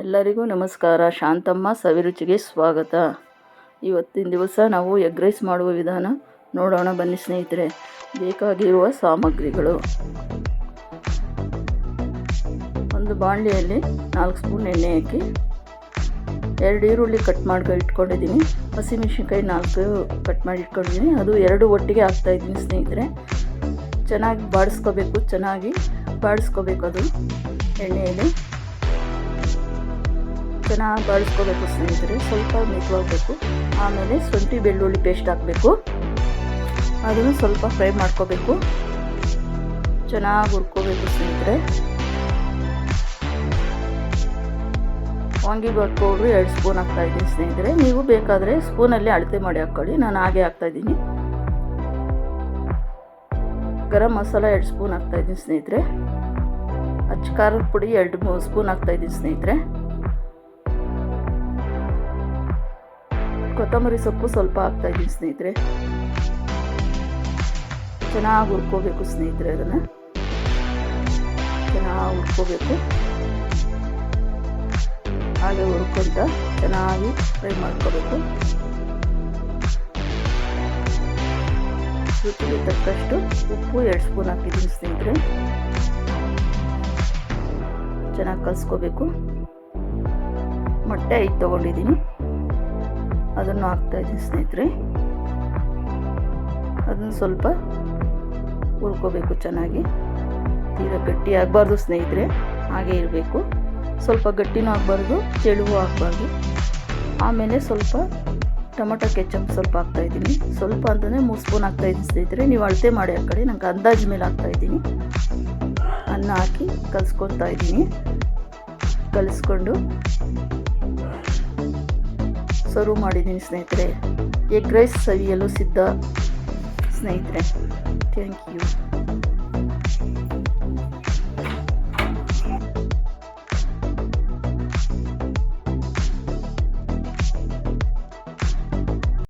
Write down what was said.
ಎಲ್ಲರಿಗೂ ನಮಸ್ಕಾರ. ಶಾಂತಮ್ಮ ಸವಿರುಚಿಗೆ ಸ್ವಾಗತ. ಇವತ್ತಿನ ದಿವಸ ನಾವು ಎಗ್ ರೈಸ್ ಮಾಡುವ ವಿಧಾನ ನೋಡೋಣ ಬನ್ನಿ ಸ್ನೇಹಿತರೆ. ಬೇಕಾಗಿರುವ ಸಾಮಗ್ರಿಗಳು: ಒಂದು ಬಾಣಲೆಯಲ್ಲಿ 4 ಸ್ಪೂನ್ ಎಣ್ಣೆ ಹಾಕಿ 2 ಈರುಳ್ಳಿ ಕಟ್ ಮಾಡಿ ಇಟ್ಕೊಂಡಿದ್ದೀನಿ. ಹಸಿಮೆಣಸಿನ್ಕಾಯಿ 4 ಕಟ್ ಮಾಡಿ ಇಟ್ಕೊಂಡಿದ್ದೀನಿ. ಅದು 2 ಒಟ್ಟಿಗೆ ಹಾಕ್ತಾಯಿದ್ದೀನಿ ಸ್ನೇಹಿತರೆ. ಚೆನ್ನಾಗಿ ಬಾಡಿಸ್ಕೋಬೇಕು. ಅದು ಎಣ್ಣೆಯಲ್ಲಿ ಚೆನ್ನಾಗಿ ಬಾಡಿಸ್ಕೋಬೇಕು ಸ್ನೇಹಿತರೆ. ಸ್ವಲ್ಪ ಮೆತ್ತವಾಗಬೇಕು. ಆಮೇಲೆ ಶುಂಠಿ ಬೆಳ್ಳುಳ್ಳಿ ಪೇಸ್ಟ್ ಹಾಕಬೇಕು. ಅದನ್ನು ಸ್ವಲ್ಪ ಫ್ರೈ ಮಾಡ್ಕೋಬೇಕು. ಚೆನ್ನಾಗಿ ಹುರ್ಕೋಬೇಕು ಸ್ನೇಹಿತರೆ. ವಾಂಗಿಬಾತ್ ಪೌಡ್ರು 2 ಸ್ಪೂನ್ ಹಾಕ್ತಾಯಿದ್ದೀನಿ ಸ್ನೇಹಿತರೆ. ನೀವು ಬೇಕಾದರೆ ಸ್ಪೂನಲ್ಲಿ ಅಳತೆ ಮಾಡಿ ಹಾಕ್ಕೊಳ್ಳಿ. ನಾನು ಹಾಗೆ ಹಾಕ್ತಾಯಿದ್ದೀನಿ. ಗರಂ ಮಸಾಲ 2 ಸ್ಪೂನ್ ಹಾಕ್ತಾಯಿದ್ದೀನಿ ಸ್ನೇಹಿತರೆ. ಅಚ್ಚ ಖಾರದ ಪುಡಿ 2 ಸ್ಪೂನ್ ಹಾಕ್ತಾಯಿದ್ದೀನಿ ಸ್ನೇಹಿತರೆ. ಕೊತ್ತಂಬರಿ ಸೊಪ್ಪು ಸ್ವಲ್ಪ ಹಾಕ್ತಾಯಿದ್ದೀನಿ ಸ್ನೇಹಿತರೆ. ಚೆನ್ನಾಗಿ ಹುರ್ಕೋಬೇಕು ಸ್ನೇಹಿತರೆ. ಅದನ್ನು ಚೆನ್ನಾಗಿ ಹುರ್ಕೋಬೇಕು. ಹಾಗೆ ಹುರ್ಕೊಂತ ಚೆನ್ನಾಗಿ ಫ್ರೈ ಮಾಡ್ಕೋಬೇಕು. ರುಚಿಗೆ ತಕ್ಕಷ್ಟು ಉಪ್ಪು 2 ಸ್ಪೂನ್ ಹಾಕಿದ್ದೀನಿ ಸ್ನೇಹಿತರೆ. ಚೆನ್ನಾಗಿ ಕಲಿಸ್ಕೋಬೇಕು. ಮೊಟ್ಟೆ 5 ತೊಗೊಂಡಿದ್ದೀನಿ. ಅದನ್ನು ಹಾಕ್ತಾಯಿದ್ದೀನಿ ಸ್ನೇಹಿತರೆ. ಅದನ್ನು ಸ್ವಲ್ಪ ಹುರ್ಕೋಬೇಕು ಚೆನ್ನಾಗಿ. ತೀರಾ ಗಟ್ಟಿ ಆಗಬಾರ್ದು ಸ್ನೇಹಿತರೆ, ಹಾಗೆ ಇರಬೇಕು. ಸ್ವಲ್ಪ ಗಟ್ಟಿನೂ ಆಗಬಾರ್ದು, ತೆಳುವೂ ಆಗಬಾರ್ದು. ಆಮೇಲೆ ಸ್ವಲ್ಪ ಟೊಮೊಟೊ ಕೆಚಪ್ ಸ್ವಲ್ಪ ಹಾಕ್ತಾಯಿದ್ದೀನಿ. ಸ್ವಲ್ಪ ಅಂತಂದರೆ 3 ಸ್ಪೂನ್ ಹಾಕ್ತಾಯಿದ್ದೀನಿ ಸ್ನೇಹಿತರೆ. ನೀವು ಅಳತೆ ಮಾಡಿ ಹಾಕ್ಕೊಳ್ಳಿ. ನಂಗೆ ಅಂದಾಜು ಮೇಲೆ ಹಾಕ್ತಾಯಿದ್ದೀನಿ. ಅನ್ನ ಹಾಕಿ ಕಲಿಸ್ಕೊತಾ ಇದ್ದೀನಿ. ಕಲಿಸ್ಕೊಂಡು ಸರ್ವ್ ಮಾಡಿದ್ದೀನಿ ಸ್ನೇಹಿತರೆ. ಎಗ್ ರೈಸ್ ಸವಿಯಲು ಸಿದ್ಧ ಸ್ನೇಹಿತರೆ. Thank you.